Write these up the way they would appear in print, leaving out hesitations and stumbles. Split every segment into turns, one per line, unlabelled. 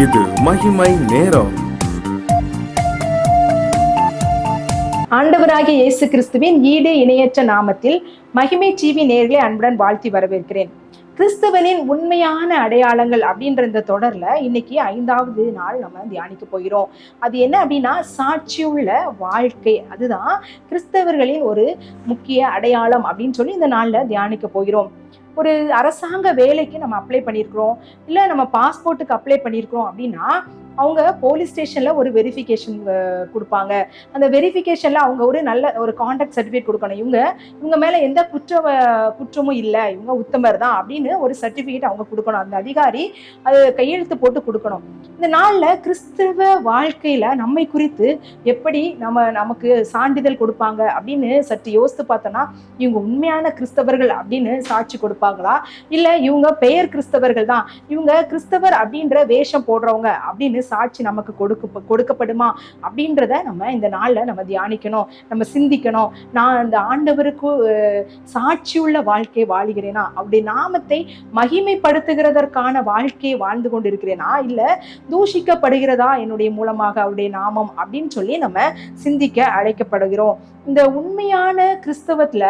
இது மகிமை நேரம்.
ஆண்டவராகிய இயேசு கிறிஸ்துவின் ஈடு இணையற்ற நாமத்தில் மகிமை டிவி நேயர்களை அன்புடன் வாழ்த்தி வரவேற்கிறேன். கிறிஸ்துவனின் உண்மையான அடையாளங்கள் அப்படின்ற இந்த தொடர்ல இன்னைக்கு 5வது நாள் நம்ம தியானிக்க போகிறோம். அது என்ன அப்படின்னா, சாட்சியுள்ள வாழ்க்கை. அதுதான் கிறிஸ்தவர்களின் ஒரு முக்கிய அடையாளம் அப்படின்னு சொல்லி இந்த நாள்ல தியானிக்க போகிறோம். ஒரு அரசாங்க வேலைக்கு நம்ம அப்ளை பண்ணியிருக்கிறோம், இல்லை நம்ம பாஸ்போர்ட்டுக்கு அப்ளை பண்ணியிருக்கிறோம் அப்படின்னா அவங்க போலீஸ் ஸ்டேஷன்ல ஒரு வெரிஃபிகேஷன் கொடுப்பாங்க. அந்த வெரிஃபிகேஷன்ல அவங்க ஒரு நல்ல ஒரு கான்டாக்ட் சர்டிஃபிகேட் கொடுக்கணும். இவங்க மேல எந்த குற்றமும் இல்லை, இவங்க உத்தமர் தான் அப்படின்னு ஒரு சர்டிஃபிகேட் அவங்க கொடுக்கணும். அந்த அதிகாரி அது கையெழுத்து போட்டு கொடுக்கணும். இந்த நாள்ல கிறிஸ்தவ வாழ்க்கையில நம்மை குறித்து எப்படி நமக்கு சான்றிதழ் கொடுப்பாங்க அப்படின்னு சற்று யோசித்து பார்த்தோம்னா, இவங்க உண்மையான கிறிஸ்தவர்கள் அப்படின்னு சாட்சி கொடுப்பாங்களா, இல்ல இவங்க பெயர் கிறிஸ்தவர்கள் தான், இவங்க கிறிஸ்தவர் அப்படின்ற வேஷம் போடுறவங்க அப்படின்னு சாட்சி நமக்கு கொடுக்கப்படுமா அப்படின்றத நம்ம இந்த நாள்ல நம்ம தியானிக்கணும், நம்ம சிந்திக்கணும். நான் அந்த ஆண்டவருக்கு சாட்சியுள்ள வாழ்க்கை வாழுகிறேனா, அவருடைய நாமத்தை மகிமைப்படுத்துகிறதற்கான வாழ்க்கையை வாழ்ந்து கொண்டிருக்கிறேனா, இல்ல தூஷிக்கப்படுகிறதா என்னுடைய மூலமாக அவருடைய நாமம் அப்படின்னு சொல்லி நம்ம சிந்திக்க அழைக்கப்படுகிறோம். இந்த உண்மையான கிறிஸ்தவத்துல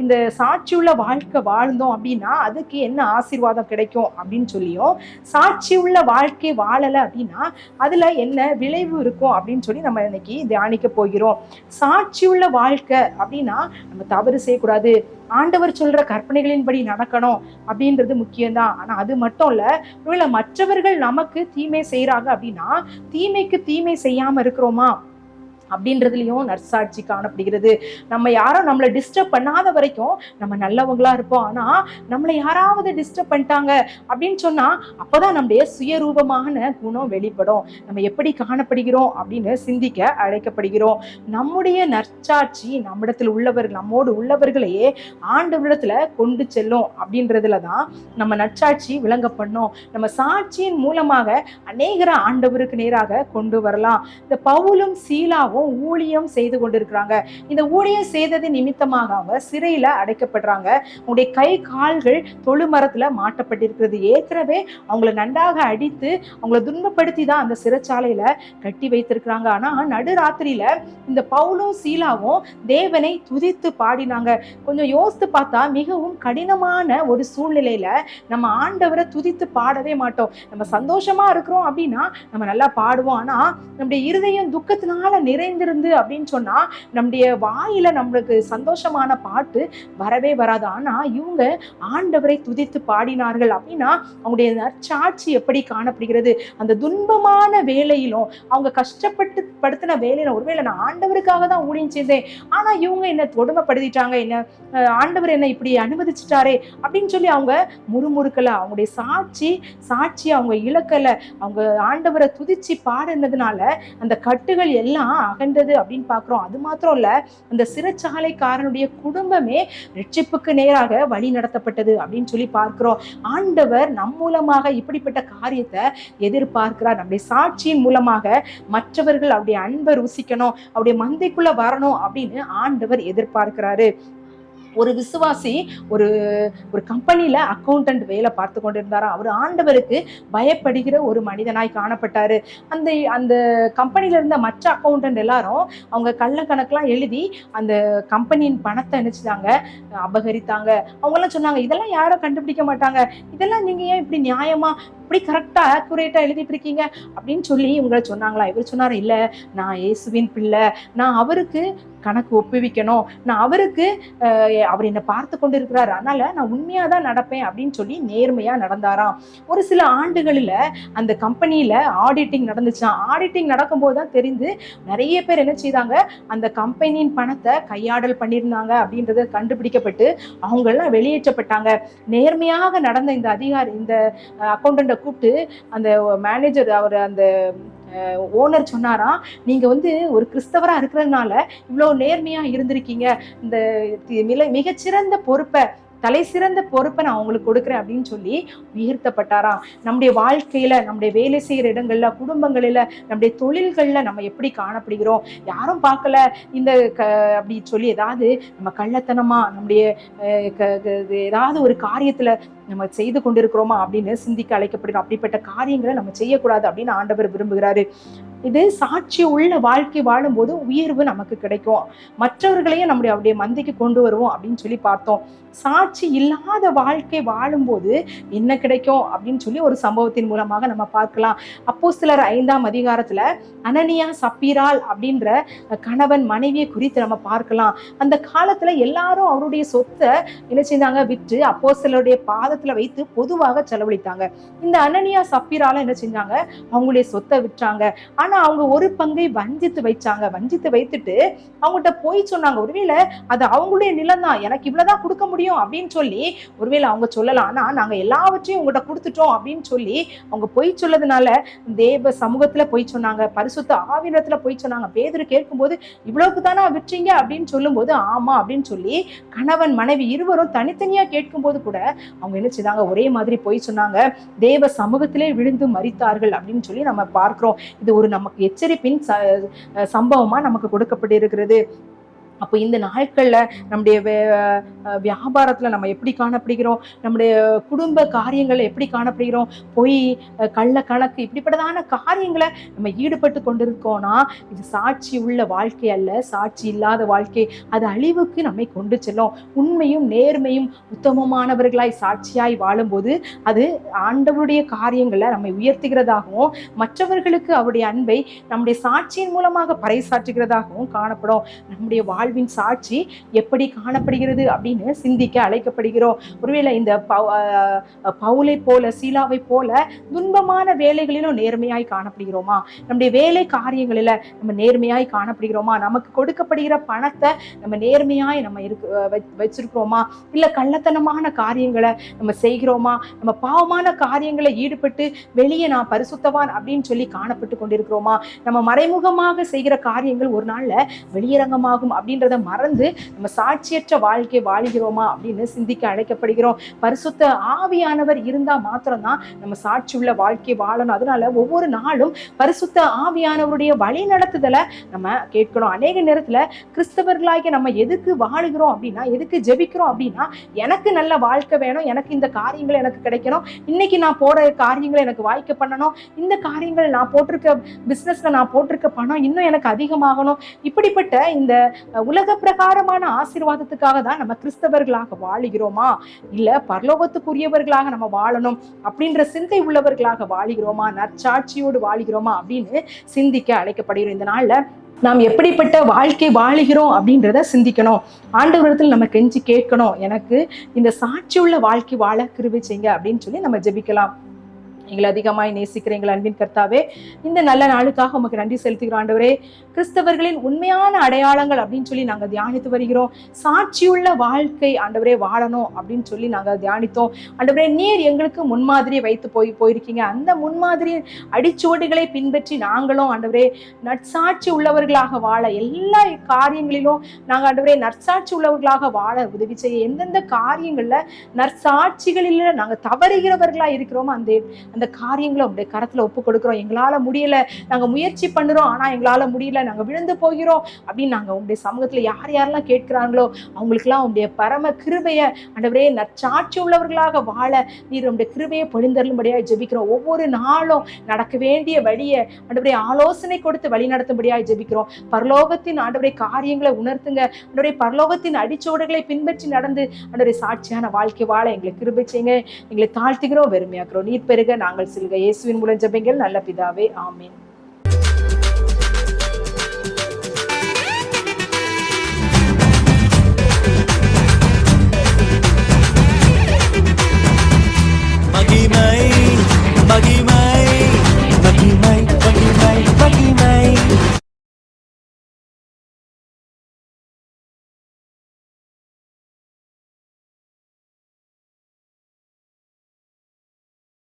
இந்த சாட்சியுள்ள வாழ்க்கை வாழ்ந்தோம் அப்படின்னா அதுக்கு என்ன ஆசீர்வாதம் கிடைக்கும் அப்படின்னு சொல்லியும், சாட்சியுள்ள வாழ்க்கை வாழலை அப்படின்னா அதுல என்ன விளைவு இருக்கும் அப்படின்னு சொல்லி நம்ம இன்னைக்கு தியானிக்க போகிறோம். சாட்சியுள்ள வாழ்க்கை அப்படின்னா நம்ம தவறு செய்யக்கூடாது, ஆண்டவர் சொல்ற கற்பனைகளின்படி நடக்கணும் அப்படின்றது முக்கியம்தான். ஆனா அது மட்டும் இல்ல, ஒருவேளை மற்றவர்கள் நமக்கு தீமை செய்யறாங்க அப்படின்னா தீமைக்கு தீமை செய்யாம இருக்கிறோமா அப்படின்றதுலயும் நற்சாட்சி காணப்படுகிறது. நம்ம யாரும் நம்மளை டிஸ்டர்ப் பண்ணாத வரைக்கும் நம்ம நல்லவங்களா இருப்போம். ஆனா நம்மளை யாராவது டிஸ்டர்ப் பண்ணிட்டாங்க அப்படின்னு சொன்னா அப்பதான் நம்முடைய சுயரூபமான குணம் வெளிப்படும். நம்ம எப்படி காணப்படுகிறோம் அப்படின்னு சிந்திக்க அழைக்கப்படுகிறோம். நம்முடைய நற்சாட்சி நம்மோடு உள்ளவர்களையே ஆண்டவரிடத்துல கொண்டு செல்லும் அப்படின்றதுலதான் நம்ம நற்சாட்சி விளங்க பண்ணோம். நம்ம சாட்சியின் மூலமாக அநேகரை ஆண்டவருக்கு நேராக கொண்டு வரலாம். இந்த பவுலும் சீலாவும் ஊழியம் செய்து கொண்டிருக்கிறாங்க. இந்த ஊழியம் செய்தது நிமித்தமாக அவங்க சிறையில அடைக்கப்படுறாங்க. அவங்களுடைய கை கால்கள் தொழுமரத்துல மாட்டப்பட்டிருக்கிறது. ஏற்கனவே அவங்களை நன்றாக அடித்து அவங்களை துன்பப்படுத்தி தான் அந்த சிறைச்சாலையில கட்டி வைத்திருக்கிறாங்க. ஆனா நடுராத்திரியில இந்த பவுலும் சீலாவும் தேவனை துதித்து பாடினாங்க. கொஞ்சம் யோசித்து பார்த்தா மிகவும் கடினமான ஒரு சூழ்நிலையில நம்ம ஆண்டவரை துதித்து பாடவே மாட்டோம். நம்ம சந்தோஷமா இருக்கிறோம் அப்படின்னா நம்ம நல்லா பாடுவோம். ஆனா நம்முடைய இருதயம் துக்கத்தினால நிறைந்திருந்து அப்படின்னு சொன்னா நம்முடைய வாயில நம்மளுக்கு சந்தோஷமான பாட்டு வரவே வராது. ஆனா இவங்க ஆண்டவரை துதித்து பாடினார்கள் அப்படின்னா அவங்களுடைய நற்சாட்சி எப்படி காணப்படுகிறது. அந்த துன்பமான வேலையிலும் அவங்க கஷ்டப்பட்டு படுத்தின வேலையில, ஒருவேளை நான் ஆண்டவருக்காக தான் ஊழியம் செய்தேன், ஆனா இவங்க என்ன கொடுமைப்படுத்திட்டாங்க, என்ன ஆண்டவர் என்ன இப்படி அனுமதிச்சுட்டாரே அப்படின்னு சொல்லி அவங்க முறுமுறுக்கல. அவங்களுடைய சாட்சி அவங்க இழக்கல. அவங்க ஆண்டவரை துதிச்சு பாடினதுனால அந்த கட்டுகள் எல்லாம் அகன்றது அப்படின்னு பார்க்கிறோம். அது மாத்திரம் இல்ல, அந்த சிறைச்சாலைக்காரனுடைய குடும்பமே ரட்சிப்புக்கு நேராக வழி நடத்தப்பட்டது அப்படின்னு சொல்லி பார்க்கிறோம். ஆண்டவர் நம் மூலமாக இப்படிப்பட்ட காரியத்தை எதிர்பார்க்கிறார். நம்முடைய சாட்சியின் மூலமாக மற்றவர்கள் அவருடைய அன்பை ருசிக்கணும், அவருடைய மந்தைக்குள்ள வரணும் அப்படின்னு ஆண்டவர் எதிர்பார்க்கிறாரு. ஒரு விசுவாசி ஒரு கம்பெனியில அக்கௌண்டன்ட் வேலை பார்த்து கொண்டிருந்தாராம். அவர் ஆண்டவருக்கு பயப்படுகிற ஒரு மனிதனாய் காணப்பட்டாரு. அந்த கம்பெனில இருந்த மற்ற அக்கௌண்டன்ட் எல்லாரும் அவங்க கள்ள கணக்கெல்லாம் எழுதி அந்த கம்பெனியின் பணத்தை நினைச்சுட்டாங்க, அபகரித்தாங்க. அவங்க எல்லாம் சொன்னாங்க, இதெல்லாம் யாரும் கண்டுபிடிக்க மாட்டாங்க, இதெல்லாம் நீங்க ஏன் இப்படி நியாயமா இப்படி கரெக்டா அக்யூரேட்டா எழுதிட்டு இருக்கீங்க அப்படின்னு சொல்லி இவங்களை சொன்னாங்களா. இவர் சொன்னாரு, இல்ல நான் இயேசுவின் பிள்ளை, நான் அவருக்கு கணக்கு ஒப்புவிக்கணும், நான் அவருக்கு அவர் என்னை பார்த்து கொண்டு இருக்கிறார், அதனால நான் உண்மையா தான் நடப்பேன் அப்படின்னு சொல்லி நேர்மையா நடந்தாராம். ஒரு சில ஆண்டுகளில் அந்த கம்பெனியில ஆடிட்டிங் நடந்துச்சான். ஆடிட்டிங் நடக்கும்போது தான் தெரிந்து நிறைய பேர் என்ன செய்தாங்க, அந்த கம்பெனியின் பணத்தை கையாடல் பண்ணியிருந்தாங்க அப்படின்றத கண்டுபிடிக்கப்பட்டு அவங்க எல்லாம் வெளியேற்றப்பட்டாங்க. நேர்மையாக நடந்த இந்த அதிகாரி, இந்த அக்கௌண்டன்ட்டை கூப்பிட்டு அந்த மேனேஜர், அவர் அந்த ஓனர் சொன்னாராம், நீங்க ஒரு கிறிஸ்தவரா இருக்கிறதுனால இவ்வளவு நேர்மையா இருந்திருக்கீங்க, இந்த மிகச்சிறந்த பொறுப்பை தலை சிறந்த பொறுப்பை நான் உங்களுக்கு கொடுக்குறேன் அப்படின்னு சொல்லி உயர்த்தப்பட்டாராம். நம்முடைய வாழ்க்கையில, நம்முடைய வேலை செய்கிற இடங்கள்ல, குடும்பங்களில, நம்முடைய தொழில்கள்ல நம்ம எப்படி காணப்படுகிறோம்? யாரும் பார்க்கல இந்த அப்படி சொல்லி ஏதாவது நம்ம கள்ளத்தனமா நம்முடைய ஏதாவது ஒரு காரியத்துல நம்ம செய்து கொண்டிருக்கிறோமா அப்படின்னு சிந்திக்க அழைக்கப்படுகிறோம். அப்படிப்பட்ட காரியங்களை நம்ம செய்யக்கூடாது அப்படின்னு ஆண்டவர் விரும்புகிறாரு. இது சாட்சி உள்ள வாழ்க்கை வாழும்போது உயர்வு நமக்கு கிடைக்கும், மற்றவர்களையும் நம்முடைய அவருடைய மந்தைக்கு கொண்டு வருவோம் அப்படின்னு சொல்லி பார்த்தோம். சாட்சி இல்லாத வாழ்க்கை வாழும்போது என்ன கிடைக்கும் அப்படின்னு சொல்லி ஒரு சம்பவத்தின் மூலமாக நம்ம பார்க்கலாம். அப்போஸ்தலர் 5ஆம் அதிகாரத்துல அனனியா சப்பீரால் அப்படின்ற கணவன் மனைவியை குறித்து நம்ம பார்க்கலாம். அந்த காலத்துல எல்லாரும் அவருடைய சொத்தை என்ன செஞ்சாங்க? விற்று அப்போஸ்தலருடைய பாதத்துல வைத்து பொதுவாக செலவழித்தாங்க. இந்த அனனியா சப்பீரால என்ன செஞ்சாங்க? அவங்களுடைய சொத்தை விற்றாங்க. ஆனா அவங்க ஒரு பங்கை வஞ்சித்து வைச்சாங்க. வஞ்சித்து வைத்துட்டு அவங்ககிட்ட போய் சொன்னாங்க, ஒருவேளை அது அவங்களுடைய நிலம் தான், எனக்கு இவ்வளவுதான் கொடுக்க முடியும் அப்படின்னு சொல்லி ஒருவேளை அவங்க சொல்லலாம். ஆனா நாங்க எல்லாவற்றையும் உங்கள்கிட்ட கொடுத்துட்டோம் அப்படின்னு சொல்லி அவங்க பொய் சொல்லதுனால தேவ சமூகத்துல போய் சொன்னாங்க, பரிசுத்த ஆவியிடத்துல போய் சொன்னாங்க. பேதுரு கேட்கும்போது இவ்வளவுக்கு தானே விற்றீங்க அப்படின்னு சொல்லும் போது ஆமா அப்படின்னு சொல்லி கணவன் மனைவி இருவரும் தனித்தனியா கேட்கும் போது கூட அவங்க என்ன செய்தாங்க? ஒரே மாதிரி போய் சொன்னாங்க. தேவ சமூகத்திலே விழுந்து மரித்தார்கள் அப்படின்னு சொல்லி நம்ம பார்க்கிறோம். இது ஒரு நமக்கு எச்சரிப்பின் சம்பவமா நமக்கு கொடுக்கப்பட்டிருக்கிறது. அப்போ இந்த நாட்கள்ல நம்முடைய வியாபாரத்துல நம்ம எப்படி காணப்படுகிறோம்? நம்முடைய குடும்ப காரியங்களை எப்படி காணப்படுகிறோம்? பொய், கள்ள கணக்கு, இப்படிப்பட்டதான காரியங்களை நம்ம ஈடுபட்டு கொண்டிருக்கோம்னா இது சாட்சி உள்ள வாழ்க்கை அல்ல, சாட்சி இல்லாத வாழ்க்கை. அது அழிவுக்கு நம்மை கொண்டு செல்லும். உண்மையும் நேர்மையும் உத்தமமானவர்களாய் சாட்சியாய் வாழும்போது அது ஆண்டவருடைய காரியங்களை நம்மை உயர்த்துகிறதாகவும் மற்றவர்களுக்கு அவருடைய அன்பை நம்முடைய சாட்சியின் மூலமாக பறைசாற்றுகிறதாகவும் காணப்படும். நம்முடைய வாழ்வின் சாட்சி எப்படி காணப்படுகிறது அப்படின்னு சிந்திக்க அழைக்கப்படுகிறோம். ஒருவேளை இந்த பவுலை போல, சீலாவை போல துன்பமான வேலைகளிலும் நேர்மையாய் காணப்படுகிறோமா? நம்முடைய வேலை காரியங்களில நம்ம நேர்மையாய் காணப்படுகிறோமா? நமக்கு கொடுக்கப்படுகிற பணத்தை நம்ம நேர்மையாய் நம்ம வச்சிருக்கிறோமா? இல்ல கள்ளத்தனமான காரியங்களை நம்ம செய்கிறோமா? நம்ம பாவமான காரியங்களை ஈடுபட்டு வெளியே நான் பரிசுத்தவான் அப்படின்னு சொல்லி காணப்பட்டு கொண்டிருக்கிறோமா? நம்ம மறைமுகமாக செய்கிற காரியங்கள் ஒரு நாள்ல வெளியரங்கமாகும் அப்படின்றத மறந்து நம்ம சாட்சியற்ற வாழ்க்கை வாழ்கிறோமா அப்படின்னு சிந்திக்க அழைக்கப்படுகிறோம். பரிசுத்த ஆவியானவர் இருந்தா மாத்திரம்தான் நம்ம சாட்சி உள்ள வாழ்க்கை வாழணும். அதனால ஒவ்வொரு நாளும் பரிசுத்த ஆவியானவருடைய வழி நடத்துதலை நம்ம கேட்கணும். அநேக நேரத்துல கிறிஸ்தவர்களாகிய நம்ம எதுக்கு வாழுகிறோம் அப்படின்னா, எதுக்கு ஜெபிக்கிறோம் அப்படின்னா, எனக்கு நல்ல வாழ்க்கை வேணும், எனக்கு இந்த காரியங்கள் எனக்கு கிடைக்கணும், இன்னைக்கு நான் போற காரியங்களை எனக்கு வாய்க்க பண்ணணும், இந்த காரியங்கள் நான் போட்டிருக்க பிசினஸ்ல நான் போட்டிருக்க பணம் இன்னும் எனக்கு அதிகமாகணும். இப்படிப்பட்ட இந்த உலக பிரகாரமான ஆசீர்வாதத்துக்காக தான் நம்ம கிறிஸ்தவர்களாக வாழுகிறோமா? இல்ல பரலோகத்துக்குரியவர்களாக நம்ம வாழணும் அப்படின்ற சிந்தை உள்ளவர்களாக வாழுகிறோமா? நற்சாட்சியோடு வாழுகிறோமா அப்படின்னு சிந்திக்க அழைக்கப்படுகிறோம். இந்த நாள்ல நாம் எப்படிப்பட்ட வாழ்க்கை வாழுகிறோம் அப்படின்றத சிந்திக்கணும். ஆண்டவரிடத்தில் நம்ம கெஞ்சி கேட்கணும், எனக்கு இந்த சாட்சியுள்ள வாழ்க்கை வாழ கிருபை செய்யுங்க அப்படின்னு சொல்லி நம்ம ஜெபிக்கலாம். எங்களை அதிகமாய் நேசிக்கிற எங்கள் அன்பின் கர்த்தாவே, இந்த நல்ல நாளுக்காக உமக்கு நன்றி செலுத்துகிறோம் ஆண்டவரே. கிறிஸ்தவர்களின் உண்மையான அடையாளங்கள் அப்படின்னு சொல்லி நாங்கள் தியானித்து வருகிறோம். சாட்சியுள்ள வாழ்க்கை ஆண்டவரே வாழணும் அப்படின்னு சொல்லி நாங்கள் தியானித்தோம். ஆண்டவரே, நீர் எங்களுக்கு முன்மாதிரியை வைத்து போயிருக்கீங்க. அந்த முன்மாதிரியின் அடிச்சுவடுகளை பின்பற்றி நாங்களும் ஆண்டவரே நற்சாட்சி உள்ளவர்களாக வாழ, எல்லா காரியங்களிலும் நாங்கள் ஆண்டவரே நற்சாட்சி உள்ளவர்களாக வாழ உதவி செய்ய. எந்தெந்த காரியங்கள்ல நற்சாட்சிகளில் நாங்கள் தவறுகிறவர்களா இருக்கிறோமோ அந்த காரியங்களை உங்களுடைய கரத்துல ஒப்பு கொடுக்கிறோம். எங்களால முடியல, நாங்க முயற்சி பண்ணுறோம், ஆனா எங்களால முடியல, நாங்க விழுந்து போகிறோம் அப்படின்னு நாங்க உங்களுடைய சமூகத்துல யார் யாரெல்லாம் கேட்கிறாங்களோ அவங்களுக்கெல்லாம் உங்களுடைய பரம கிருபையை ஆண்டவரே நற்சாட்சி உள்ளவர்களாக வாழ நீர் உங்களுடைய கிருபையை பொழிந்தருளும்படியாக ஜெபிக்கிறோம். ஒவ்வொரு நாளும் நடக்க வேண்டிய வழியை ஆண்டவரே ஆலோசனை கொடுத்து வழி நடத்தும்படியாக ஜெபிக்கிறோம். பரலோகத்தின் ஆண்டவரே காரியங்களை உணர்த்துங்க ஆண்டவரே. பரலோகத்தின் அடிச்சோடுகளை பின்பற்றி நடந்து ஆண்டவரே சாட்சியான வாழ்க்கை வாழ எங்களை கிருபை செய்யுங்க. எங்களை தாழ்த்துகிறோம், வெறுமையாக்குறோம். நீர் பெருக நாங்கள் செல்க. இயேசுவின் மூலம் ஜெபிங்கள் நல்ல பிதாவே, ஆமீன்.